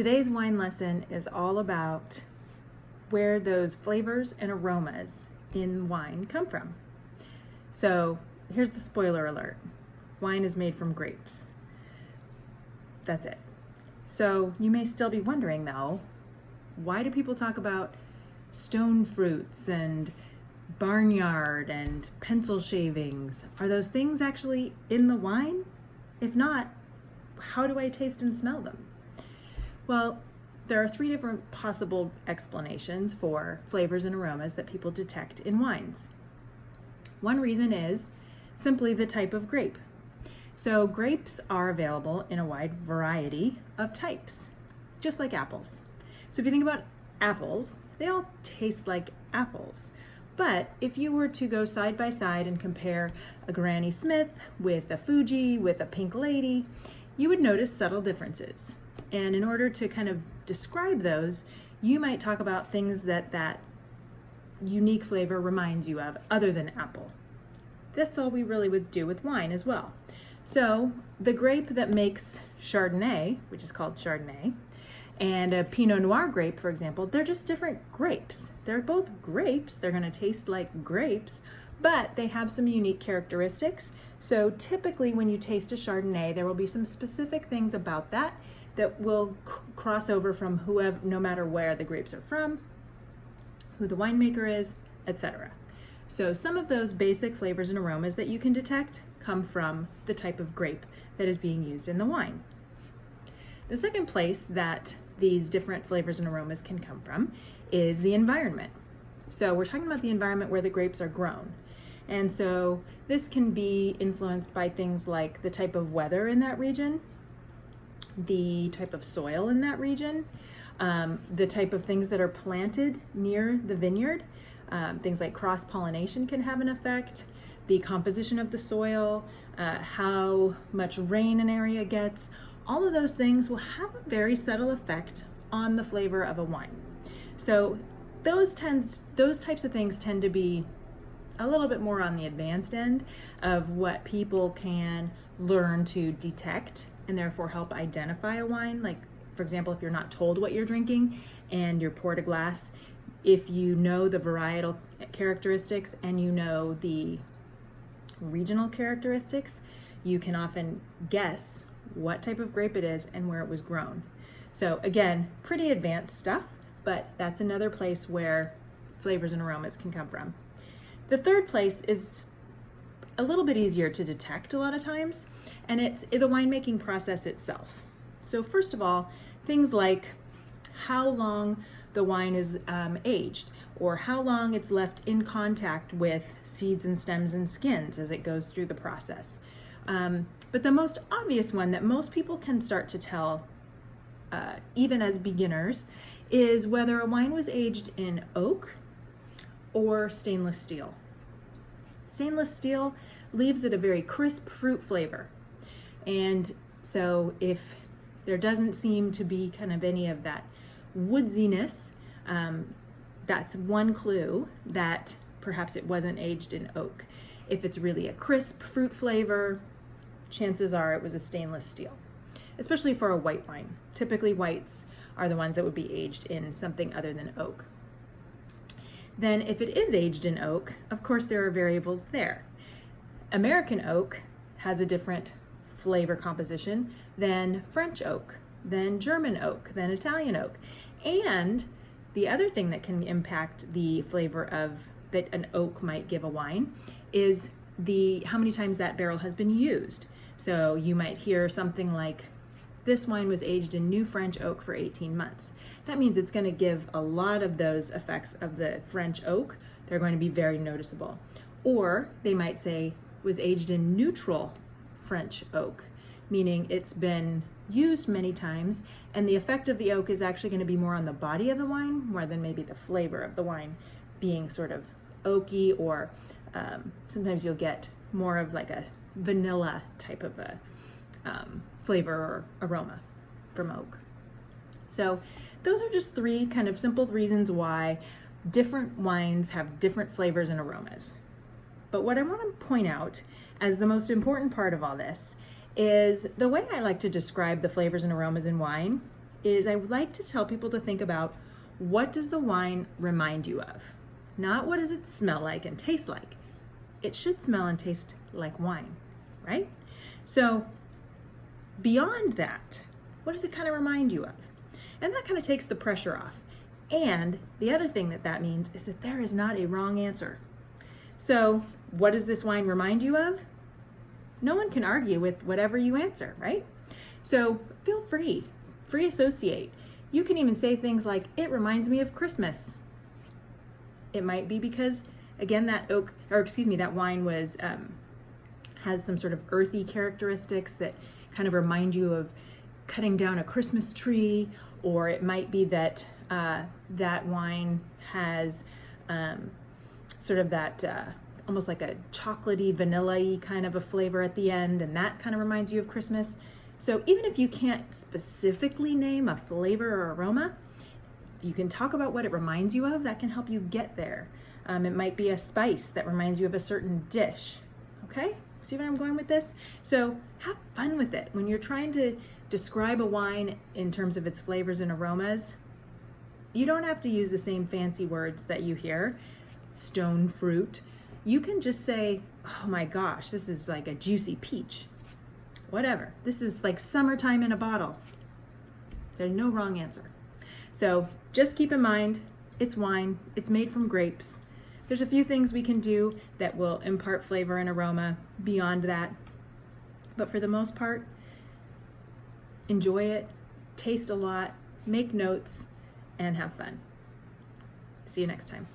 Today's wine lesson is all about where those flavors and aromas in wine come from. So here's the spoiler alert. Wine is made from grapes. That's it. So you may still be wondering though, why do people talk about stone fruits and barnyard and pencil shavings? Are those things actually in the wine? If not, how do I taste and smell them? Well, there are three different possible explanations for flavors and aromas that people detect in wines. One reason is simply the type of grape. So grapes are available in a wide variety of types, just like apples. So if you think about apples, they all taste like apples. But if you were to go side by side and compare a Granny Smith with a Fuji with a Pink Lady, you would notice subtle differences. And in order to kind of describe those, you might talk about things that unique flavor reminds you of other than apple. That's all we really would do with wine as well. So the grape that makes Chardonnay, which is called Chardonnay, and a Pinot Noir grape, for example, they're just different grapes. They're both grapes. They're going to taste like grapes, but they have some unique characteristics. So typically when you taste a Chardonnay, there will be some specific things about that will cross over from whoever, no matter where the grapes are from, who the winemaker is, etc. So some of those basic flavors and aromas that you can detect come from the type of grape that is being used in the wine. The second place that these different flavors and aromas can come from is the environment. So we're talking about the environment where the grapes are grown. And so this can be influenced by things like the type of weather in that region, the type of soil in that region, the type of things that are planted near the vineyard. Things like cross-pollination can have an effect, the composition of the soil, how much rain an area gets. All of those things will have a very subtle effect on the flavor of a wine. So those types of things tend to be a little bit more on the advanced end of what people can learn to detect and therefore help identify a wine. Like, for example, if you're not told what you're drinking and you're poured a glass, if you know the varietal characteristics and you know the regional characteristics, you can often guess what type of grape it is and where it was grown. So again, pretty advanced stuff, but that's another place where flavors and aromas can come from. The third place is a little bit easier to detect a lot of times, and it's the winemaking process itself. So first of all, things like how long the wine is aged, or how long it's left in contact with seeds and stems and skins as it goes through the process. But the most obvious one that most people can start to tell, even as beginners, is whether a wine was aged in oak or stainless steel. Stainless steel leaves it a very crisp fruit flavor. And so if there doesn't seem to be kind of any of that woodsiness, that's one clue that perhaps it wasn't aged in oak. If it's really a crisp fruit flavor, chances are it was a stainless steel, especially for a white wine. Typically whites are the ones that would be aged in something other than oak. Then if it is aged in oak, of course there are variables there. American oak has a different flavor composition than French oak, than German oak, than Italian oak. And the other thing that can impact the flavor of that an oak might give a wine is how many times that barrel has been used. So you might hear something like, this wine was aged in new French oak for 18 months. That means it's going to give a lot of those effects of the French oak. They're going to be very noticeable. Or they might say was aged in neutral French oak, meaning it's been used many times and the effect of the oak is actually going to be more on the body of the wine more than maybe the flavor of the wine being sort of oaky, or sometimes you'll get more of like a vanilla type of a flavor or aroma from oak. So those are just three kind of simple reasons why different wines have different flavors and aromas. But what I want to point out as the most important part of all this is the way I like to describe the flavors and aromas in wine is I would like to tell people to think about, what does the wine remind you of? Not what does it smell like and taste like. It should smell and taste like wine, right? So beyond that, what does it kind of remind you of? And that kind of takes the pressure off. And the other thing that that means is that there is not a wrong answer. So what does this wine remind you of? No one can argue with whatever you answer, right? So feel free associate. You can even say things like, it reminds me of Christmas. It might be because, again, that wine was has some sort of earthy characteristics that kind of remind you of cutting down a Christmas tree, or it might be that that wine has sort of that almost like a chocolatey, vanilla-y kind of a flavor at the end, and that kind of reminds you of Christmas. So even if you can't specifically name a flavor or aroma, you can talk about what it reminds you of. That can help you get there. It might be a spice that reminds you of a certain dish. Okay? See where I'm going with this? So have fun with it. When you're trying to describe a wine in terms of its flavors and aromas, you don't have to use the same fancy words that you hear. Stone fruit. You can just say, oh my gosh, this is like a juicy peach. Whatever. This is like summertime in a bottle. There's no wrong answer. So just keep in mind, it's wine. It's made from grapes. There's a few things we can do that will impart flavor and aroma beyond that. But for the most part, enjoy it, taste a lot, make notes, and have fun. See you next time.